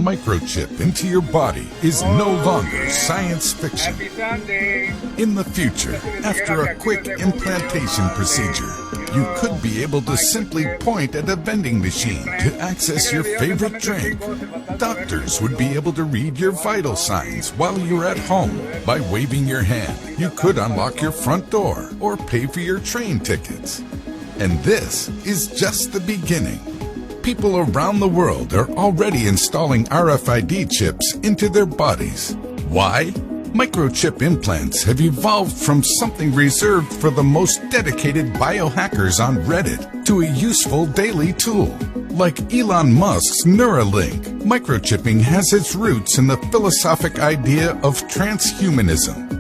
Microchip into your body is no longer science fiction. Happy Sunday! In the future, after a quick implantation procedure, you could be able to simply point at a vending machine to access your favorite drink. Doctors would be able to read your vital signs while you're at home. By waving your hand, you could unlock your front door or pay for your train tickets. And this is just the beginning. People around the world are already installing RFID chips into their bodies. Why? Microchip implants have evolved from something reserved for the most dedicated biohackers on Reddit to a useful daily tool. Like Elon Musk's Neuralink, microchipping has its roots in the philosophic idea of transhumanism.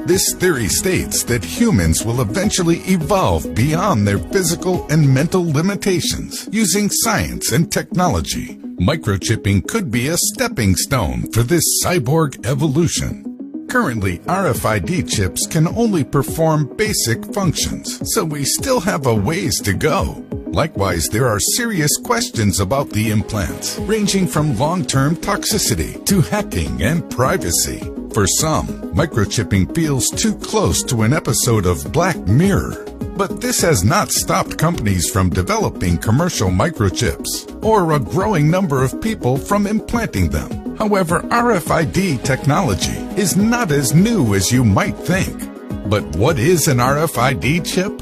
This theory states that humans will eventually evolve beyond their physical and mental limitations using science and technology. Microchipping could be a stepping stone for this cyborg evolution. Currently, RFID chips can only perform basic functions, so we still have a ways to go. Likewise, there are serious questions about the implants, ranging from long-term toxicity to hacking and privacy. For some, microchipping feels too close to an episode of Black Mirror. But this has not stopped companies from developing commercial microchips, or a growing number of people from implanting them. However, RFID technology is not as new as you might think. But what is an RFID chip?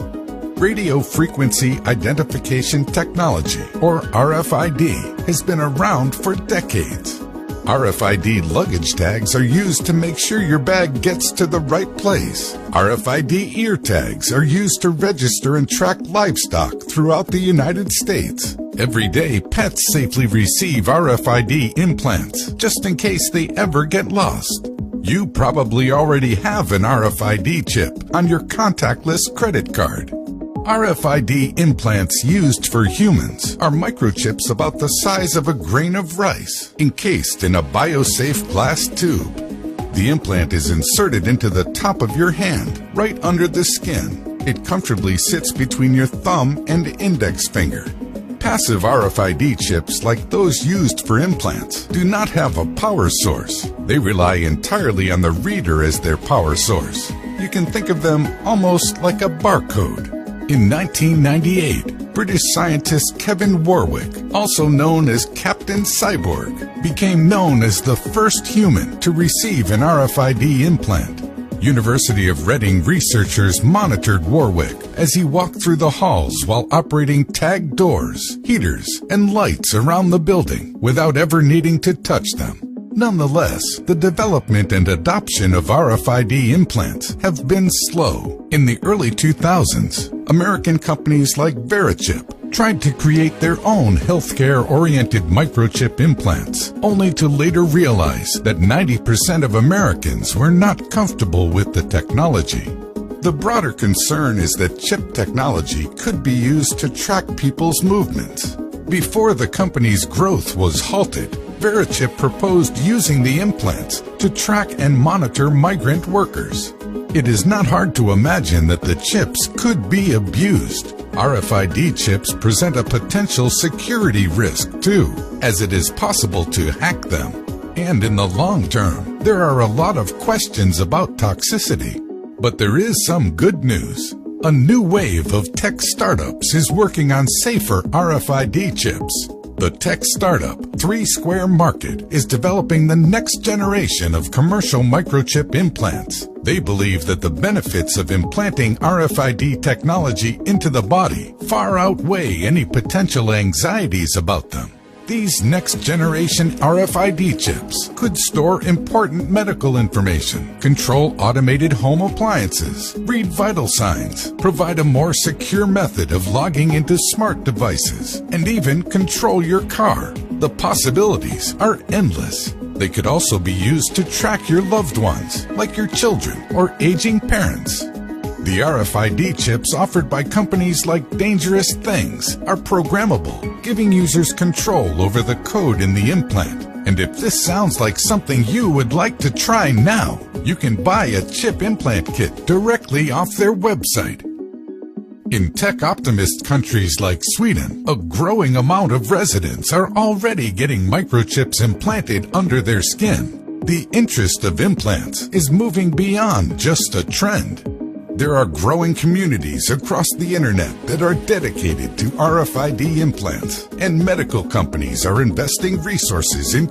Radio Frequency Identification Technology, or RFID, has been around for decades. RFID luggage tags are used to make sure your bag gets to the right place. RFID ear tags are used to register and track livestock throughout the United States. Every day, pets safely receive RFID implants, just in case they ever get lost. You probably already have an RFID chip on your contactless credit card. RFID implants used for humans are microchips about the size of a grain of rice, encased in a biosafe glass tube. The implant is inserted into the top of your hand, right under the skin. It comfortably sits between your thumb and index finger. Passive RFID chips, like those used for implants, do not have a power source. They rely entirely on the reader as their power source. You can think of them almost like a barcode. In 1998, British scientist Kevin Warwick, also known as Captain Cyborg, became known as the first human to receive an RFID implant. University of Reading researchers monitored Warwick as he walked through the halls while operating tagged doors, heaters, and lights around the building without ever needing to touch them. Nonetheless, the development and adoption of RFID implants have been slow. In the early 2000s, American companies like Microchips tried to create their own healthcare-oriented microchip implants, only to later realize that 90% of Americans were not comfortable with the technology. The broader concern is that chip technology could be used to track people's movements. Before the company's growth was halted, Microchips proposed using the implants to track and monitor migrant workers. It is not hard to imagine that the chips could be abused. RFID chips present a potential security risk too, as it is possible to hack them. And in the long term, there are a lot of questions about toxicity. But there is some good news. A new wave of tech startups is working on safer RFID chips. The tech startup 3 Square Market is developing the next generation of commercial microchip implants. They believe that the benefits of implanting RFID technology into the body far outweigh any potential anxieties about them. These next-generation RFID chips could store important medical information, control automated home appliances, read vital signs, provide a more secure method of logging into smart devices, and even control your car. The possibilities are endless. They could also be used to track your loved ones, like your children or aging parents. The RFID chips offered by companies like Dangerous Things are programmable, giving users control over the code in the implant. And if this sounds like something you would like to try now, you can buy a chip implant kit directly off their website. In tech-optimist countries like Sweden, a growing amount of residents are already getting microchips implanted under their skin. The interest of implants is moving beyond just a trend. There are growing communities across the internet that are dedicated to RFID implants, and medical companies are investing resources into